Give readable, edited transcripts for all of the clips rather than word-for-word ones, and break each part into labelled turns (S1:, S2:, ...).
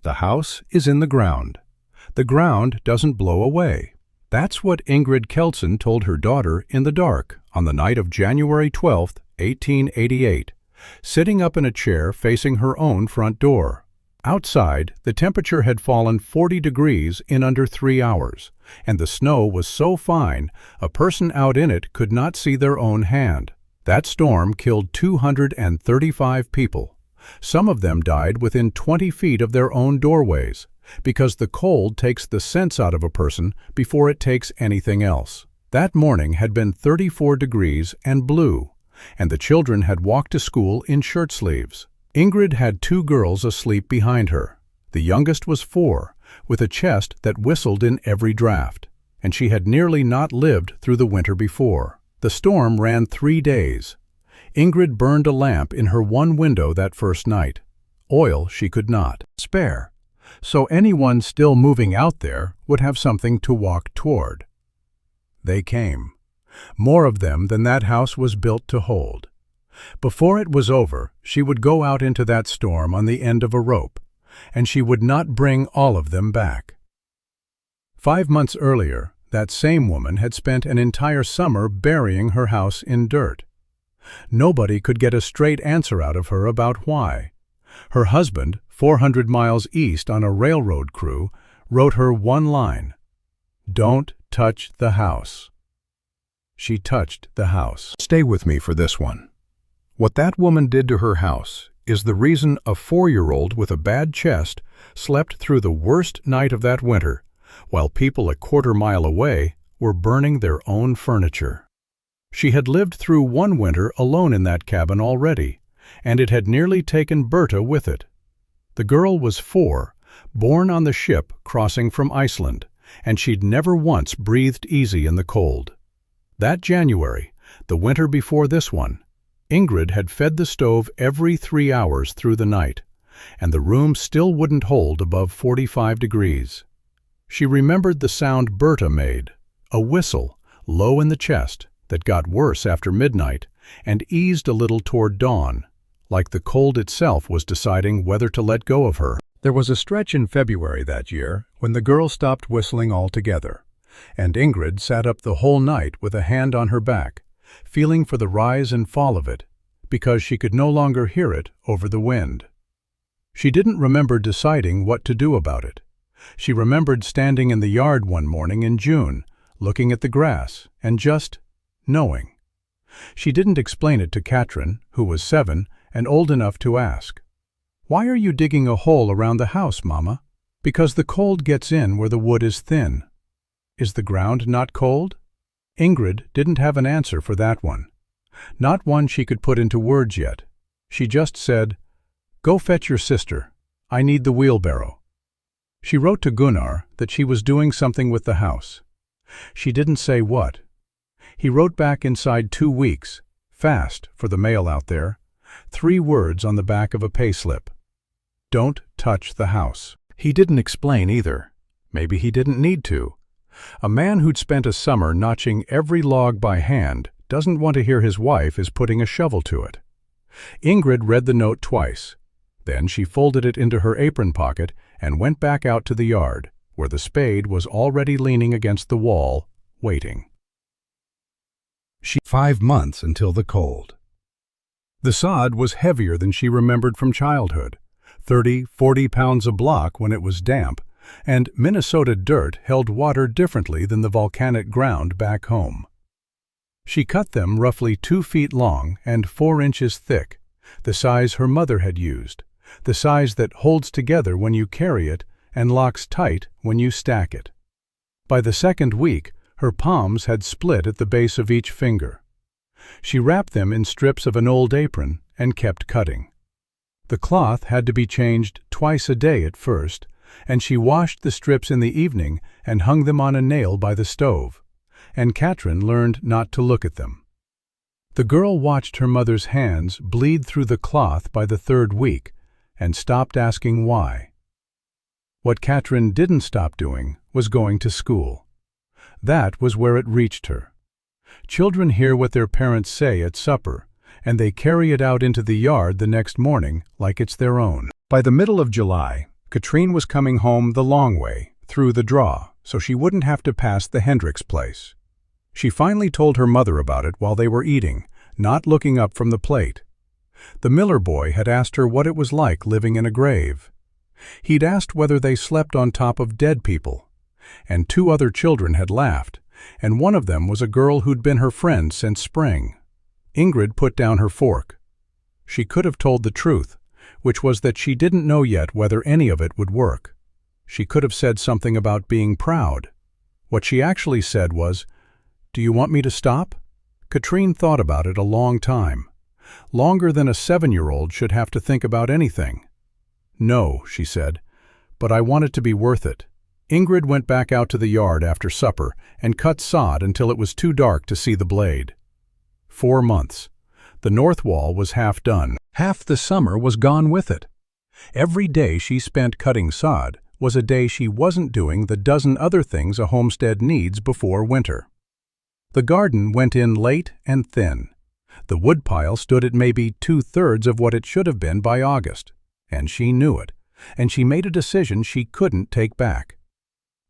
S1: The house is in the ground. The ground doesn't blow away. That's what Ingrid Kelson told her daughter in the dark on the night of January 12, 1888, sitting up in a chair facing her own front door. Outside, the temperature had fallen 40 degrees in under 3 hours, and the snow was so fine a person out in it could not see their own hand. That storm killed 235 people. Some of them died within 20 feet of their own doorways, because the cold takes the sense out of a person before it takes anything else. That morning had been 34 degrees and blue, and the children had walked to school in shirt sleeves. Ingrid had 2 girls asleep behind her. The youngest was 4, with a chest that whistled in every draft, and she had nearly not lived through the winter before. The storm ran 3 days. Ingrid burned a lamp in her one window that first night. Oil she could not spare, so anyone still moving out there would have something to walk toward. They came. More of them than that house was built to hold. Before it was over, she would go out into that storm on the end of a rope, and she would not bring all of them back. 5 months earlier, that same woman had spent an entire summer burying her house in dirt. Nobody could get a straight answer out of her about why. Her husband, 400 miles east on a railroad crew, wrote her one line: "Don't touch the house." She touched the house. Stay with me for this one. What that woman did to her house is the reason a 4-year-old with a bad chest slept through the worst night of that winter, while people a quarter-mile away were burning their own furniture. She had lived through one winter alone in that cabin already, and it had nearly taken Berta with it. The girl was 4, born on the ship crossing from Iceland, and she'd never once breathed easy in the cold. That January, the winter before this one, Ingrid had fed the stove every 3 hours through the night, and the room still wouldn't hold above 45 degrees. She remembered the sound Berta made, a whistle, low in the chest, that got worse after midnight and eased a little toward dawn, like the cold itself was deciding whether to let go of her. There was a stretch in February that year when the girl stopped whistling altogether, and Ingrid sat up the whole night with a hand on her back, feeling for the rise and fall of it, because she could no longer hear it over the wind. She didn't remember deciding what to do about it. She remembered standing in the yard one morning in June, looking at the grass, and just knowing. She didn't explain it to Katrin, who was 7 and old enough to ask, "Why are you digging a hole around the house, Mama?" "Because the cold gets in where the wood is thin." "Is the ground not cold?" Ingrid didn't have an answer for that one. Not one she could put into words yet. She just said, "Go fetch your sister. I need the wheelbarrow." She wrote to Gunnar that she was doing something with the house. She didn't say what. He wrote back inside 2 weeks, fast for the mail out there, 3 words on the back of a payslip: "Don't touch the house." He didn't explain either. Maybe he didn't need to. A man who'd spent a summer notching every log by hand doesn't want to hear his wife is putting a shovel to it. Ingrid read the note twice. Then she folded it into her apron pocket and went back out to the yard, where the spade was already leaning against the wall, waiting. 5 months until the cold. The sod was heavier than she remembered from childhood, 30-40 pounds a block when it was damp, and Minnesota dirt held water differently than the volcanic ground back home. She cut them roughly 2 feet long and 4 inches thick, the size her mother had used, the size that holds together when you carry it and locks tight when you stack it. By the second week, her palms had split at the base of each finger. She wrapped them in strips of an old apron and kept cutting. The cloth had to be changed twice a day at first, and she washed the strips in the evening and hung them on a nail by the stove, and Katrin learned not to look at them. The girl watched her mother's hands bleed through the cloth by the 3rd week and stopped asking why. What Katrin didn't stop doing was going to school. That was where it reached her. Children hear what their parents say at supper, and they carry it out into the yard the next morning like it's their own. By the middle of July, Katrine was coming home the long way, through the draw, so she wouldn't have to pass the Hendricks place. She finally told her mother about it while they were eating, not looking up from the plate. The Miller boy had asked her what it was like living in a grave. He'd asked whether they slept on top of dead people, and 2 other children had laughed, and one of them was a girl who'd been her friend since spring. Ingrid put down her fork. She could have told the truth, which was that she didn't know yet whether any of it would work. She could have said something about being proud. What she actually said was, "Do you want me to stop?" Katrine thought about it a long time, longer than a 7-year-old should have to think about anything. "No," she said, "but I want it to be worth it." Ingrid went back out to the yard after supper and cut sod until it was too dark to see the blade. 4 months. The north wall was half done. Half the summer was gone with it. Every day she spent cutting sod was a day she wasn't doing the dozen other things a homestead needs before winter. The garden went in late and thin. The woodpile stood at maybe 2/3 of what it should have been by August, and she knew it, and she made a decision she couldn't take back.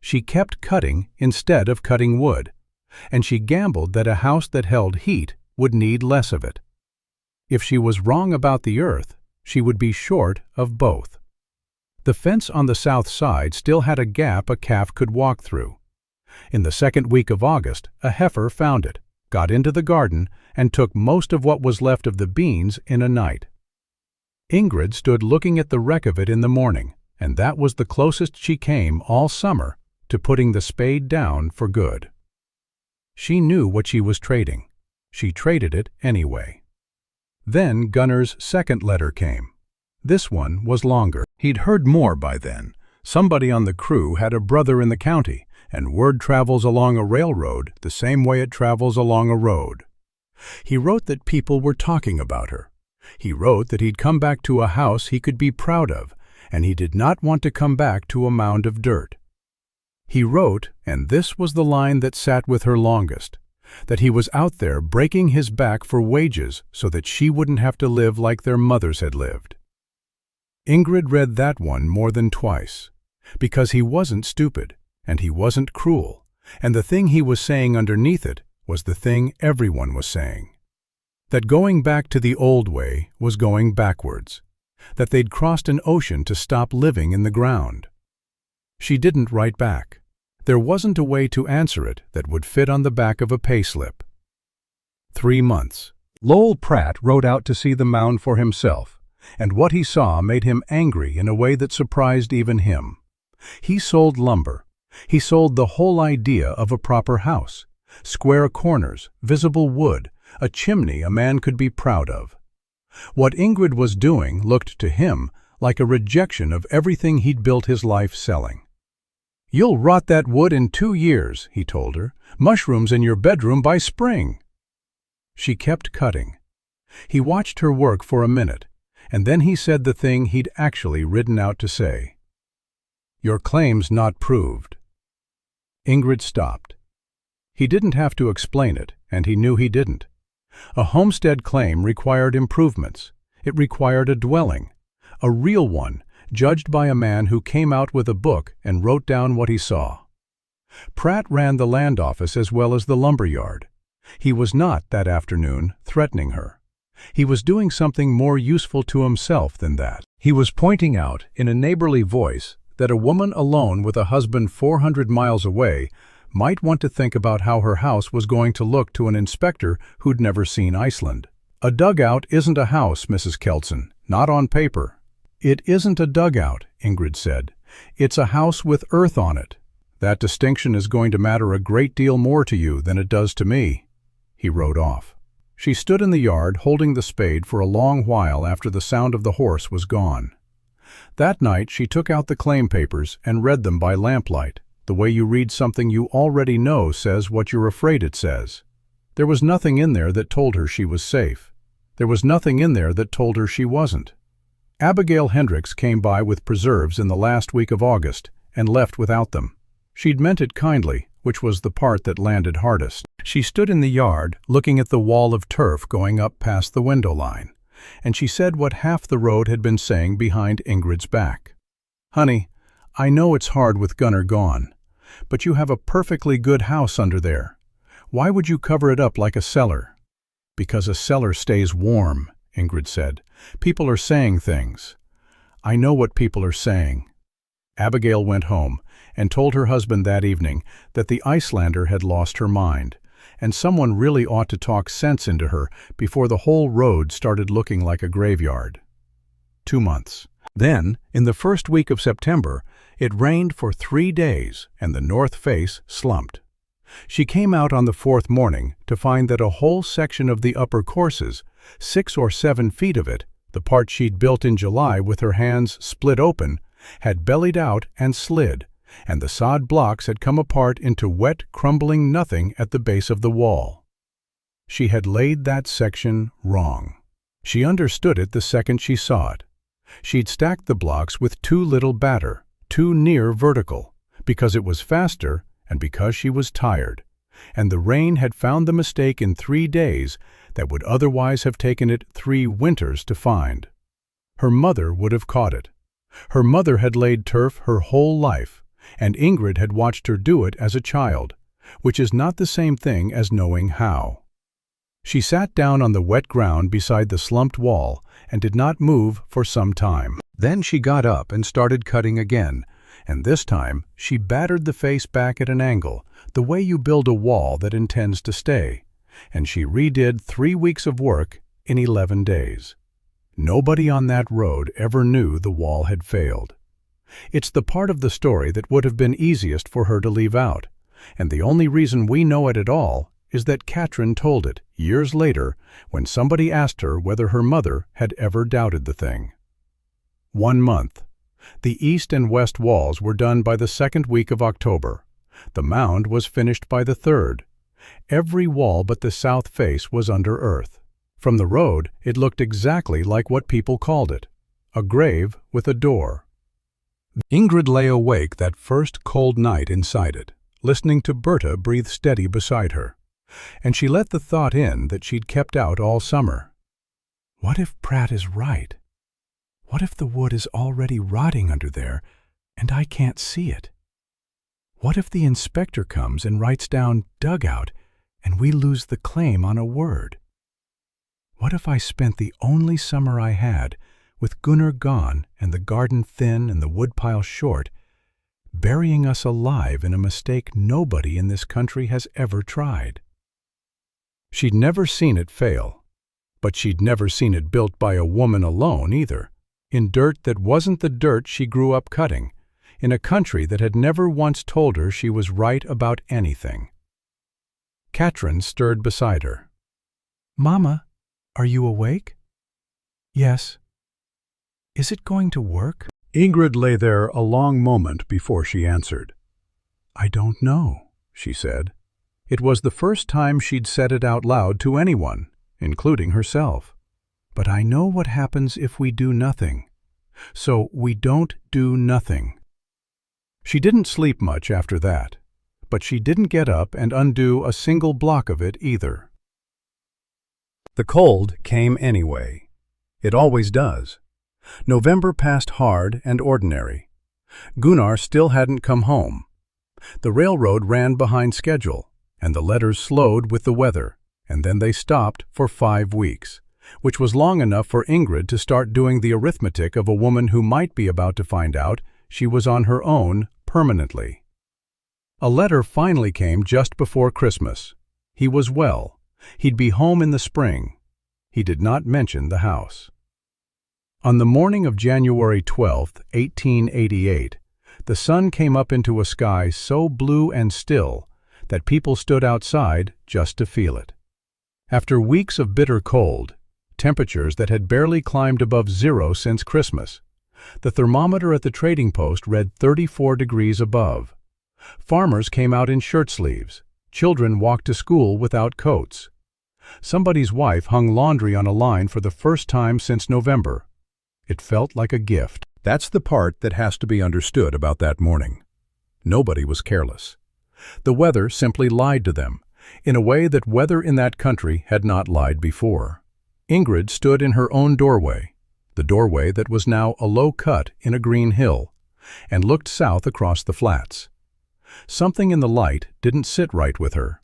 S1: She kept cutting instead of cutting wood, and she gambled that a house that held heat would need less of it. If she was wrong about the earth, she would be short of both. The fence on the south side still had a gap a calf could walk through. In the second week of August, a heifer found it, got into the garden, and took most of what was left of the beans in a night. Ingrid stood looking at the wreck of it in the morning, and that was the closest she came all summer to putting the spade down for good. She knew what she was trading. She traded it anyway. Then Gunnar's second letter came. This one was longer. He'd heard more by then. Somebody on the crew had a brother in the county, and word travels along a railroad the same way it travels along a road. He wrote that people were talking about her. He wrote that he'd come back to a house he could be proud of, and he did not want to come back to a mound of dirt. He wrote, and this was the line that sat with her longest, that he was out there breaking his back for wages so that she wouldn't have to live like their mothers had lived. Ingrid read that one more than twice, because he wasn't stupid, and he wasn't cruel, and the thing he was saying underneath it was the thing everyone was saying. That going back to the old way was going backwards, that they'd crossed an ocean to stop living in the ground. She didn't write back. There wasn't a way to answer it that would fit on the back of a payslip. 3 months. Lowell Pratt rode out to see the mound for himself, and what he saw made him angry in a way that surprised even him. He sold lumber. He sold the whole idea of a proper house, square corners, visible wood, a chimney a man could be proud of. What Ingrid was doing looked to him like a rejection of everything he'd built his life selling. "You'll rot that wood in 2 years," he told her. "Mushrooms in your bedroom by spring." She kept cutting. He watched her work for a minute, and then he said the thing he'd actually ridden out to say. "Your claim's not proved." Ingrid stopped. He didn't have to explain it, and he knew he didn't. A homestead claim required improvements. It required a dwelling, a real one, judged by a man who came out with a book and wrote down what he saw. Pratt ran the land office as well as the lumber yard. He was not, that afternoon, threatening her. He was doing something more useful to himself than that. He was pointing out, in a neighborly voice, that a woman alone with a husband 400 miles away might want to think about how her house was going to look to an inspector who'd never seen Iceland. "A dugout isn't a house, Mrs. Kelson, not on paper." "It isn't a dugout," Ingrid said. "It's a house with earth on it. That distinction is going to matter a great deal more to you than it does to me." He rode off. She stood in the yard holding the spade for a long while after the sound of the horse was gone. That night she took out the claim papers and read them by lamplight, the way you read something you already know says what you're afraid it says. There was nothing in there that told her she was safe. There was nothing in there that told her she wasn't. Abigail Hendricks came by with preserves in the last week of August and left without them. She'd meant it kindly, which was the part that landed hardest. She stood in the yard, looking at the wall of turf going up past the window line, and she said what half the road had been saying behind Ingrid's back. Honey, I know it's hard with Gunnar gone, but you have a perfectly good house under there. Why would you cover it up like a cellar? Because a cellar stays warm, Ingrid said. People are saying things. I know what people are saying. Abigail went home and told her husband that evening that the Icelander had lost her mind, and someone really ought to talk sense into her before the whole road started looking like a graveyard. 2 months. Then, in the first week of September, it rained for 3 days and the north face slumped. She came out on the 4th morning to find that a whole section of the upper courses, 6 or 7 feet of it, the part she'd built in July with her hands split open, had bellied out and slid, and the sod blocks had come apart into wet, crumbling nothing at the base of the wall. She had laid that section wrong. She understood it the second she saw it. She'd stacked the blocks with too little batter, too near vertical, because it was faster and because she was tired, and the rain had found the mistake in 3 days that would otherwise have taken it 3 winters to find. Her mother would have caught it. Her mother had laid turf her whole life, and Ingrid had watched her do it as a child, which is not the same thing as knowing how. She sat down on the wet ground beside the slumped wall and did not move for some time. Then she got up and started cutting again, and this time she battered the face back at an angle, the way you build a wall that intends to stay, and she redid 3 weeks of work in 11 days. Nobody on that road ever knew the wall had failed. It's the part of the story that would have been easiest for her to leave out, and the only reason we know it at all is that Katrin told it years later when somebody asked her whether her mother had ever doubted the thing. 1 month. The east and west walls were done by the 2nd week of October. The mound was finished by the 3rd. Every wall but the south face was under earth. From the road, it looked exactly like what people called it, a grave with a door. Ingrid lay awake that first cold night inside it, listening to Berta breathe steady beside her, and she let the thought in that she'd kept out all summer. What if Pratt is right? What if the wood is already rotting under there, and I can't see it? What if the inspector comes and writes down "dugout," and we lose the claim on a word? What if I spent the only summer I had, with Gunnar gone and the garden thin and the woodpile short, burying us alive in a mistake nobody in this country has ever tried? She'd never seen it fail, but she'd never seen it built by a woman alone either, in dirt that wasn't the dirt she grew up cutting, in a country that had never once told her she was right about anything. Katrin stirred beside her. "Mama, are you awake?" "Yes." "Is it going to work?" Ingrid lay there a long moment before she answered. "I don't know," she said. It was the first time she'd said it out loud to anyone, including herself. "But I know what happens if we do nothing. So we don't do nothing." She didn't sleep much after that, but she didn't get up and undo a single block of it either. The cold came anyway. It always does. November passed hard and ordinary. Gunnar still hadn't come home. The railroad ran behind schedule, and the letters slowed with the weather, and then they stopped for 5 weeks, which was long enough for Ingrid to start doing the arithmetic of a woman who might be about to find out she was on her own permanently. A letter finally came just before Christmas. He was well. He'd be home in the spring. He did not mention the house. On the morning of January 12, 1888, the sun came up into a sky so blue and still that people stood outside just to feel it. After weeks of bitter cold, temperatures that had barely climbed above 0 since Christmas, the thermometer at the trading post read 34 degrees above. Farmers came out in shirt sleeves. Children walked to school without coats. Somebody's wife hung laundry on a line for the first time since November. It felt like a gift. That's the part that has to be understood about that morning. Nobody was careless. The weather simply lied to them, in a way that weather in that country had not lied before. Ingrid stood in her own doorway, the doorway that was now a low cut in a green hill, and looked south across the flats. Something in the light didn't sit right with her.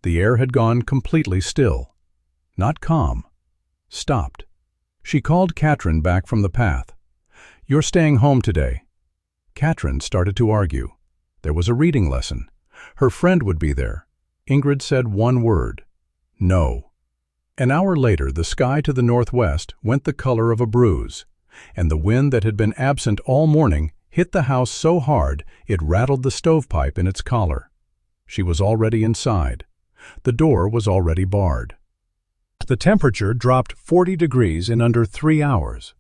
S1: The air had gone completely still. Not calm. Stopped. She called Katrin back from the path. "You're staying home today." Katrin started to argue. There was a reading lesson. Her friend would be there. Ingrid said one word. No. An hour later, the sky to the northwest went the color of a bruise, and the wind that had been absent all morning hit the house so hard it rattled the stovepipe in its collar. She was already inside. The door was already barred. The temperature dropped 40 degrees in under 3 hours.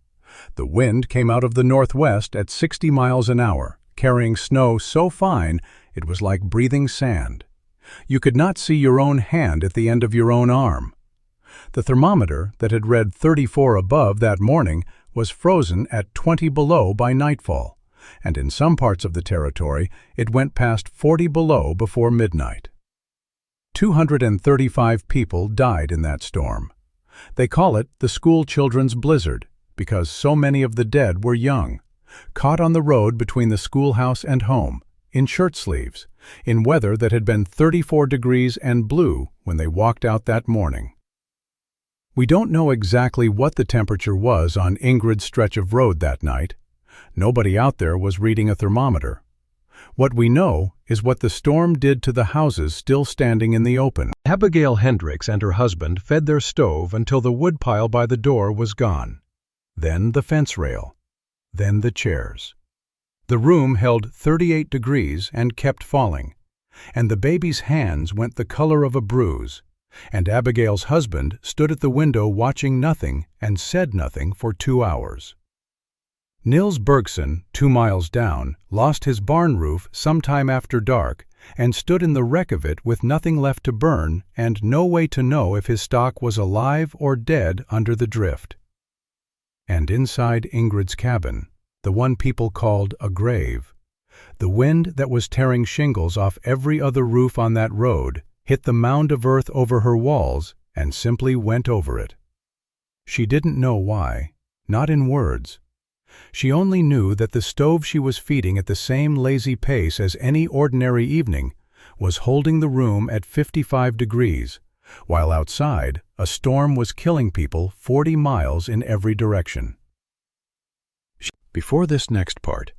S1: The wind came out of the northwest at 60 miles an hour, carrying snow so fine it was like breathing sand. You could not see your own hand at the end of your own arm. The thermometer that had read 34 above that morning was frozen at 20 below by nightfall, and in some parts of the territory it went past 40 below before midnight. 235 people died in that storm. They call it the Schoolchildren's blizzard because so many of the dead were young, caught on the road between the schoolhouse and home, in shirt sleeves, in weather that had been 34 degrees and blue when they walked out that morning. We don't know exactly what the temperature was on Ingrid's stretch of road that night. Nobody out there was reading a thermometer. What we know is what the storm did to the houses still standing in the open. Abigail Hendricks and her husband fed their stove until the woodpile by the door was gone. Then the fence rail. Then the chairs. The room held 38 degrees and kept falling, and the baby's hands went the color of a bruise, and Abigail's husband stood at the window watching nothing and said nothing for 2 hours. Nils Bergson, 2 miles down, lost his barn roof sometime after dark and stood in the wreck of it with nothing left to burn and no way to know if his stock was alive or dead under the drift. And inside Ingrid's cabin, the one people called a grave, the wind that was tearing shingles off every other roof on that road hit the mound of earth over her walls and simply went over it. She didn't know why, not in words. She only knew that the stove she was feeding at the same lazy pace as any ordinary evening was holding the room at 55 degrees, while outside a storm was killing people 40 miles in every direction. Before this next part,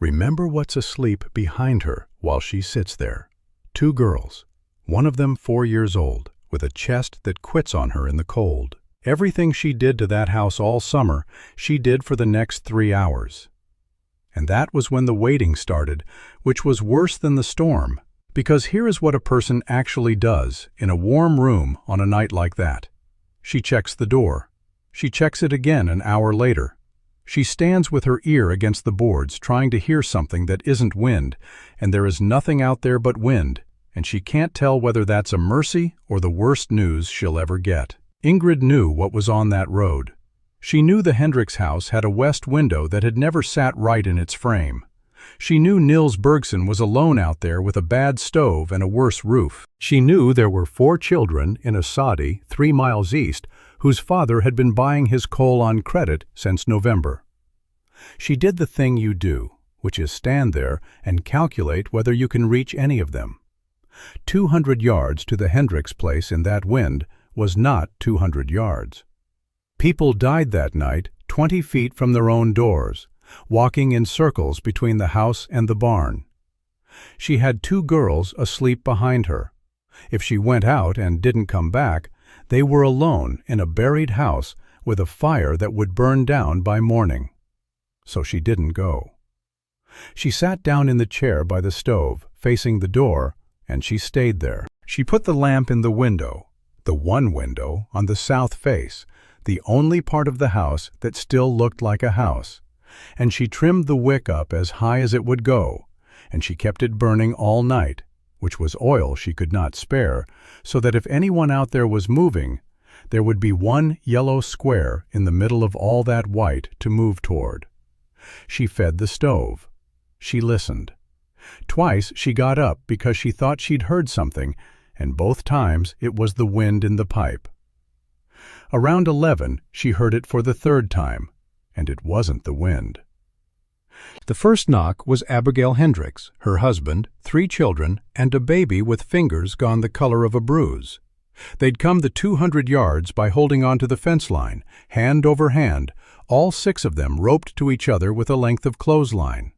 S1: remember what's asleep behind her while she sits there. 2 girls, one of them 4 years old, with a chest that quits on her in the cold. Everything she did to that house all summer, she did for the next 3 hours. And that was when the waiting started, which was worse than the storm, because here is what a person actually does in a warm room on a night like that. She checks the door. She checks it again an hour later. She stands with her ear against the boards trying to hear something that isn't wind, and there is nothing out there but wind, and she can't tell whether that's a mercy or the worst news she'll ever get. Ingrid knew what was on that road. She knew the Hendricks house had a west window that had never sat right in its frame. She knew Nils Bergson was alone out there with a bad stove and a worse roof. She knew there were 4 children in a soddy 3 miles east whose father had been buying his coal on credit since November. She did the thing you do, which is stand there and calculate whether you can reach any of them. 200 yards to the Hendricks place in that wind was not 200 yards. People died that night 20 feet from their own doors, walking in circles between the house and the barn. She had 2 girls asleep behind her. If she went out and didn't come back, they were alone in a buried house with a fire that would burn down by morning. So she didn't go. She sat down in the chair by the stove, facing the door, and she stayed there. She put the lamp in the window, the one window on the south face, the only part of the house that still looked like a house, and she trimmed the wick up as high as it would go, and she kept it burning all night, which was oil she could not spare, so that if anyone out there was moving, there would be one yellow square in the middle of all that white to move toward. She fed the stove. She listened. Twice she got up because she thought she'd heard something, and both times it was the wind in the pipe. Around 11, she heard it for the 3rd time, and it wasn't the wind. The first knock was Abigail Hendricks, her husband, 3 children, and a baby with fingers gone the color of a bruise. They'd come the 200 yards by holding onto the fence line, hand over hand, all 6 of them roped to each other with a length of clothesline.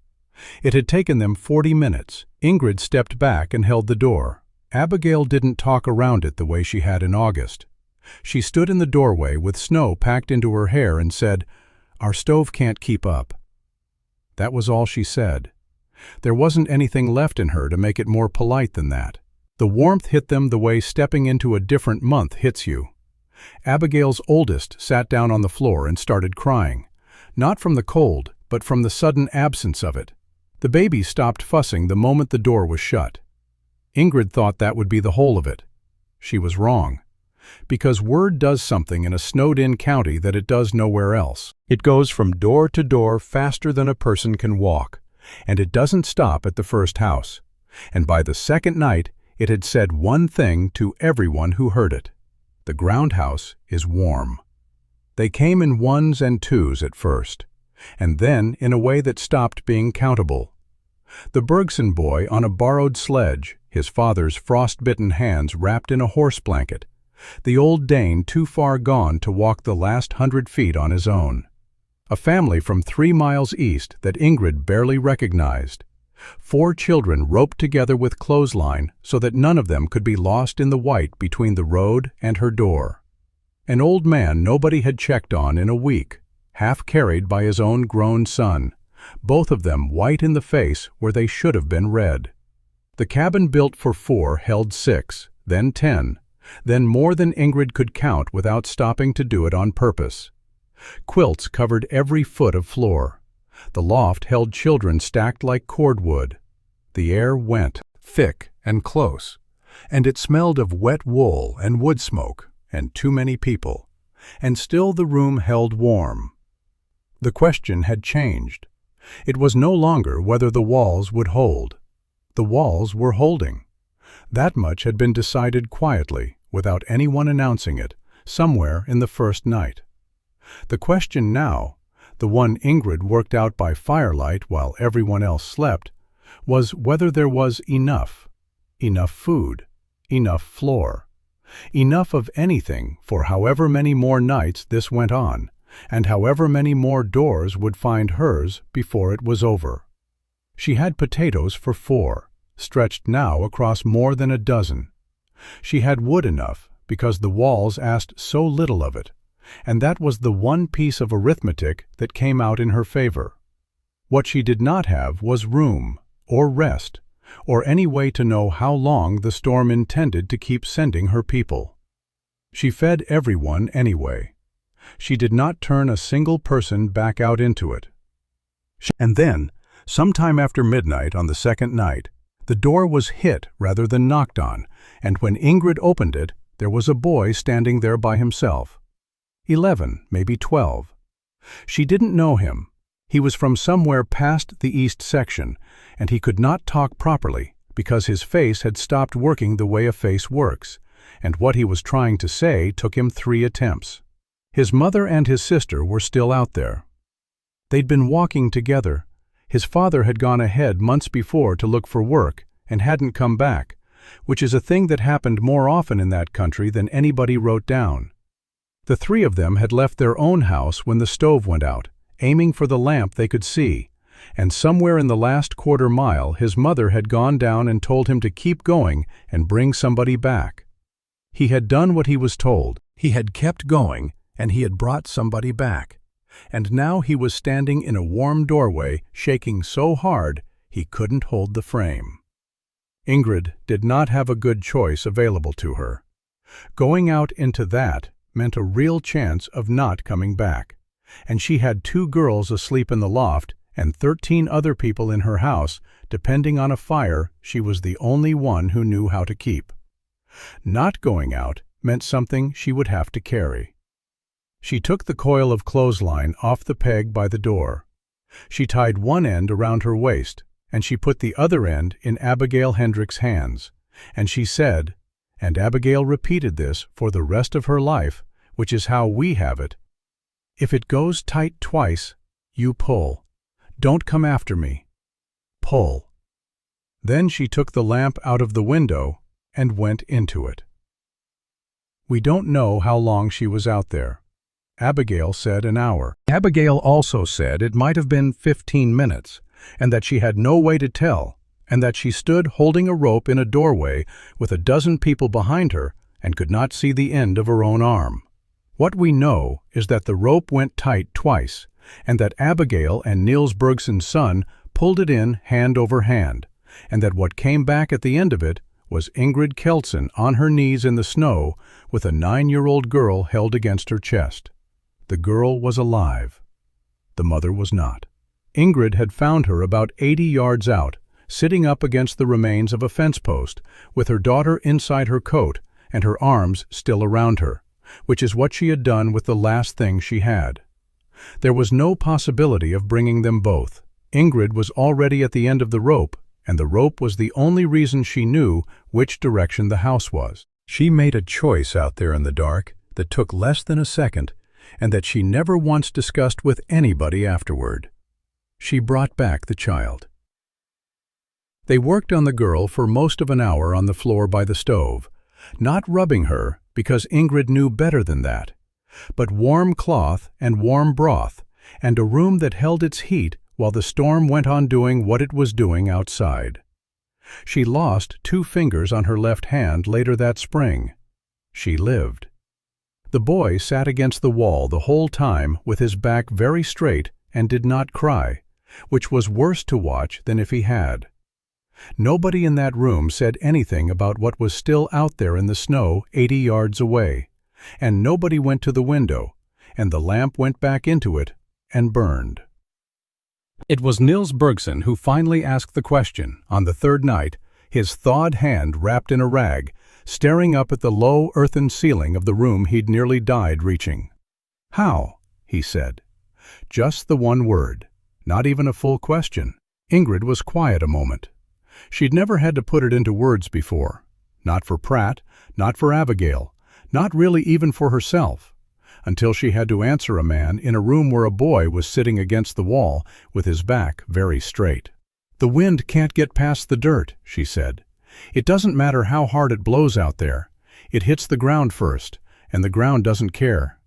S1: It had taken them 40 minutes. Ingrid stepped back and held the door. Abigail didn't talk around it the way she had in August. She stood in the doorway with snow packed into her hair and said, "Our stove can't keep up." That was all she said. There wasn't anything left in her to make it more polite than that. The warmth hit them the way stepping into a different month hits you. Abigail's oldest sat down on the floor and started crying, not from the cold, but from the sudden absence of it. The baby stopped fussing the moment the door was shut. Ingrid thought that would be the whole of it. She was wrong. Because word does something in a snowed-in county that it does nowhere else. It goes from door to door faster than a person can walk, and it doesn't stop at the first house. And by the second night, it had said one thing to everyone who heard it. The ground house is warm. They came in 1s and 2s at first, and then in a way that stopped being countable. The Bergson boy on a borrowed sledge, his father's frost-bitten hands wrapped in a horse blanket. The old Dane too far gone to walk the last 100 feet on his own. A family from 3 miles east that Ingrid barely recognized. 4 children roped together with clothesline so that none of them could be lost in the white between the road and her door. An old man nobody had checked on in a week, half carried by his own grown son, both of them white in the face where they should have been red. The cabin built for 4 held 6, then 10, then more than Ingrid could count without stopping to do it on purpose. Quilts covered every foot of floor. The loft held children stacked like cordwood. The air went thick and close, and it smelled of wet wool and wood smoke and too many people, and still the room held warm. The question had changed. It was no longer whether the walls would hold. The walls were holding. That much had been decided quietly, without anyone announcing it, somewhere in the first night. The question now, the one Ingrid worked out by firelight while everyone else slept, was whether there was enough food, enough floor, enough of anything for however many more nights this went on, and however many more doors would find hers before it was over. She had potatoes for 4, stretched now across more than a dozen. She had wood enough because the walls asked so little of it, and that was the one piece of arithmetic that came out in her favor. What she did not have was room, or rest, or any way to know how long the storm intended to keep sending her people. She fed everyone anyway. She did not turn a single person back out into it. And then, sometime after midnight on the second night, the door was hit rather than knocked on, and when Ingrid opened it, there was a boy standing there by himself. 11, maybe 12. She didn't know him. He was from somewhere past the east section, and he could not talk properly because his face had stopped working the way a face works, and what he was trying to say took him 3 attempts. His mother and his sister were still out there. They'd been walking together. His father had gone ahead months before to look for work and hadn't come back, which is a thing that happened more often in that country than anybody wrote down. The 3 of them had left their own house when the stove went out, aiming for the lamp they could see, and somewhere in the last quarter mile his mother had gone down and told him to keep going and bring somebody back. He had done what he was told. He had kept going, and he had brought somebody back. And now he was standing in a warm doorway, shaking so hard he couldn't hold the frame. Ingrid did not have a good choice available to her. Going out into that meant a real chance of not coming back, and she had 2 girls asleep in the loft and 13 other people in her house, depending on a fire she was the only one who knew how to keep. Not going out meant something she would have to carry. She took the coil of clothesline off the peg by the door. She tied one end around her waist, and she put the other end in Abigail Hendricks' hands, and she said, and Abigail repeated this for the rest of her life, which is how we have it, "If it goes tight twice, you pull. Don't come after me. Pull. Then she took the lamp out of the window and went into it. We don't know how long she was out there. Abigail said an hour. Abigail also said it might have been 15 minutes, and that she had no way to tell, and that she stood holding a rope in a doorway with a dozen people behind her and could not see the end of her own arm. What we know is that the rope went tight twice, and that Abigail and Niels Bergson's son pulled it in hand over hand, and that what came back at the end of it was Ingrid Kjeldsen on her knees in the snow with a 9-year-old girl held against her chest. The girl was alive. The mother was not. Ingrid had found her about 80 yards out, sitting up against the remains of a fence post, with her daughter inside her coat and her arms still around her, which is what she had done with the last thing she had. There was no possibility of bringing them both. Ingrid was already at the end of the rope, and the rope was the only reason she knew which direction the house was. She made a choice out there in the dark that took less than a second, and that she never once discussed with anybody afterward. She brought back the child. They worked on the girl for most of an hour on the floor by the stove, not rubbing her because Ingrid knew better than that, but warm cloth and warm broth, and a room that held its heat while the storm went on doing what it was doing outside. She lost 2 fingers on her left hand later that spring. She lived. The boy sat against the wall the whole time with his back very straight and did not cry, which was worse to watch than if he had. Nobody in that room said anything about what was still out there in the snow 80 yards away, and nobody went to the window, and the lamp went back into it and burned. It was Niels Bergson who finally asked the question on the 3rd night, his thawed hand wrapped in a rag, staring up at the low earthen ceiling of the room he'd nearly died reaching. "How?" he said. Just the one word, not even a full question. Ingrid was quiet a moment. She'd never had to put it into words before. Not for Pratt, not for Abigail, not really even for herself, until she had to answer a man in a room where a boy was sitting against the wall with his back very straight. "The wind can't get past the dirt," she said. "It doesn't matter how hard it blows out there. It hits the ground first, and the ground doesn't care.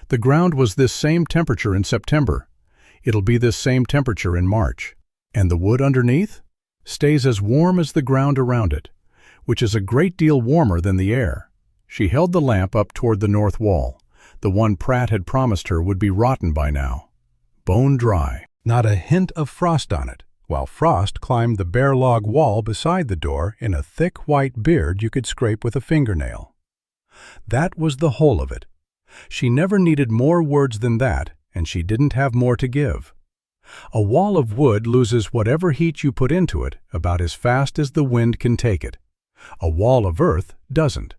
S1: The ground was this same temperature in September. It'll be this same temperature in March. And the wood underneath stays as warm as the ground around it, which is a great deal warmer than the air." She held the lamp up toward the north wall, the one Pratt had promised her would be rotten by now. Bone dry, not a hint of frost on it, while frost climbed the bare log wall beside the door in a thick white beard you could scrape with a fingernail. That was the whole of it. She never needed more words than that, and she didn't have more to give. A wall of wood loses whatever heat you put into it about as fast as the wind can take it. A wall of earth doesn't.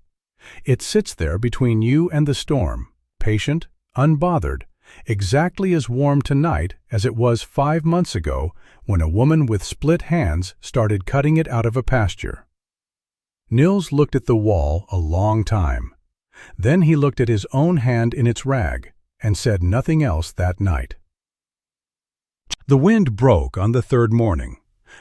S1: It sits there between you and the storm, patient, unbothered, exactly as warm tonight as it was 5 months ago when a woman with split hands started cutting it out of a pasture. Niels looked at the wall a long time. Then he looked at his own hand in its rag and said nothing else that night. The wind broke on the 3rd morning.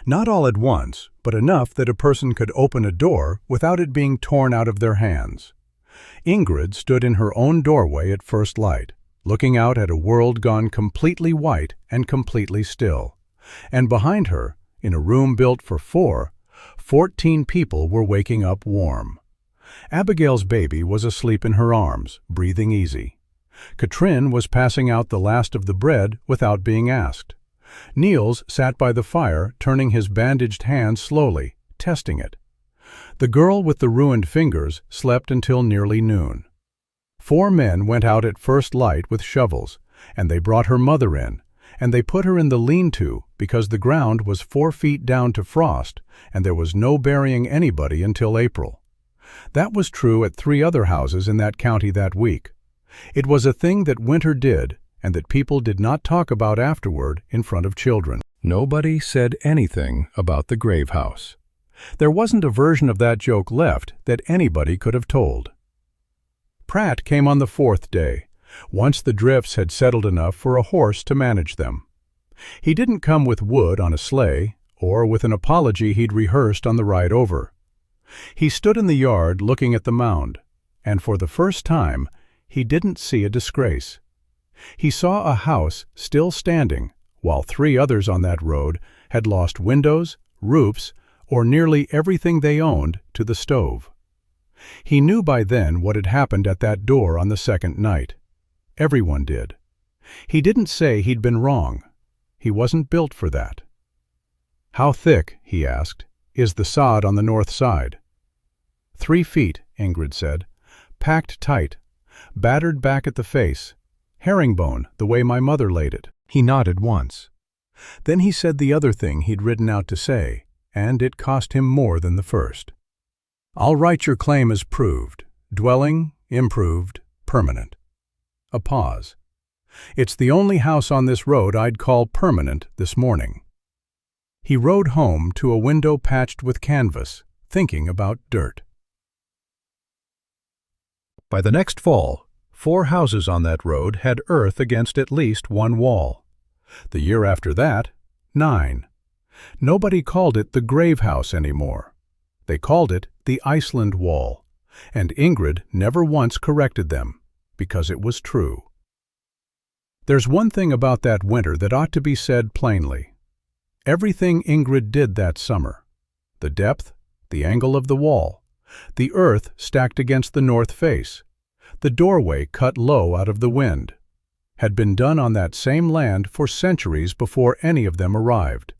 S1: Not all at once, but enough that a person could open a door without it being torn out of their hands. Ingrid stood in her own doorway at first light, looking out at a world gone completely white and completely still. And behind her, in a room built for 4, 14 people were waking up warm. Abigail's baby was asleep in her arms, breathing easy. Katrin was passing out the last of the bread without being asked. Niels sat by the fire, turning his bandaged hand slowly, testing it. The girl with the ruined fingers slept until nearly noon. 4 men went out at first light with shovels, and they brought her mother in, and they put her in the lean-to because the ground was 4 feet down to frost, and there was no burying anybody until April. That was true at 3 other houses in that county that week. It was a thing that winter did, and that people did not talk about afterward in front of children. Nobody said anything about the grave house. There wasn't a version of that joke left that anybody could have told. Pratt came on the 4th day, once the drifts had settled enough for a horse to manage them. He didn't come with wood on a sleigh or with an apology he'd rehearsed on the ride over. He stood in the yard looking at the mound, and for the first time, he didn't see a disgrace. He saw a house still standing, while 3 others on that road had lost windows, roofs, or nearly everything they owned to the stove. He knew by then what had happened at that door on the second night. Everyone did. He didn't say he'd been wrong. He wasn't built for that. "How thick," he asked, "is the sod on the north side?" 3 feet, Ingrid said. "Packed tight. Battered back at the face. Herringbone, the way my mother laid it." He nodded once. Then he said the other thing he'd ridden out to say, and it cost him more than the first. "I'll write your claim as proved. Dwelling, improved, permanent." A pause. "It's the only house on this road I'd call permanent this morning." He rode home to a window patched with canvas, thinking about dirt. By the next fall, 4 houses on that road had earth against at least 1 wall. The year after that, 9. Nobody called it the grave house anymore. They called it the Iceland wall, and Ingrid never once corrected them, because it was true. There's one thing about that winter that ought to be said plainly. Everything Ingrid did that summer, the depth, the angle of the wall, the earth stacked against the north face, the doorway cut low out of the wind, had been done on that same land for centuries before any of them arrived.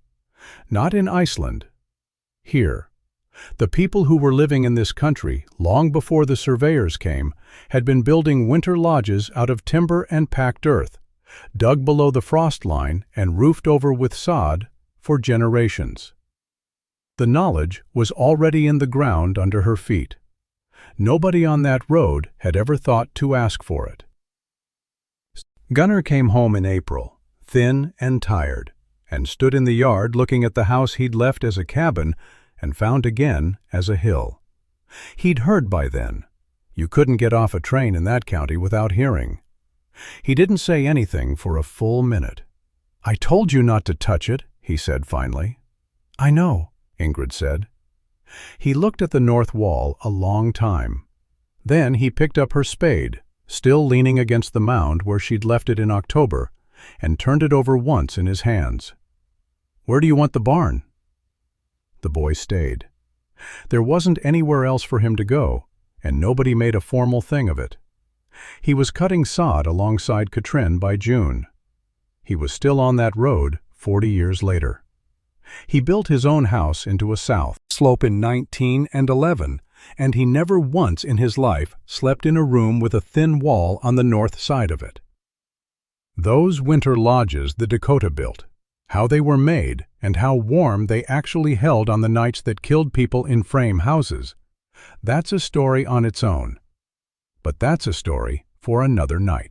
S1: Not in Iceland. Here. The people who were living in this country long before the surveyors came had been building winter lodges out of timber and packed earth, dug below the frost line and roofed over with sod for generations. The knowledge was already in the ground under her feet. Nobody on that road had ever thought to ask for it. Gunnar came home in April, thin and tired, and stood in the yard looking at the house he'd left as a cabin and found again as a hill. He'd heard by then. You couldn't get off a train in that county without hearing. He didn't say anything for a full minute. "I told you not to touch it," he said finally. "I know," Ingrid said. He looked at the north wall a long time. Then he picked up her spade, still leaning against the mound where she'd left it in October, and turned it over once in his hands. "Where do you want the barn?" The boy stayed. There wasn't anywhere else for him to go, and nobody made a formal thing of it. He was cutting sod alongside Katrin by June. He was still on that road 40 years later. He built his own house into a south slope in 1911, and he never once in his life slept in a room with a thin wall on the north side of it. Those winter lodges the Dakota built, how they were made, and how warm they actually held on the nights that killed people in frame houses, that's a story on its own. But that's a story for another night.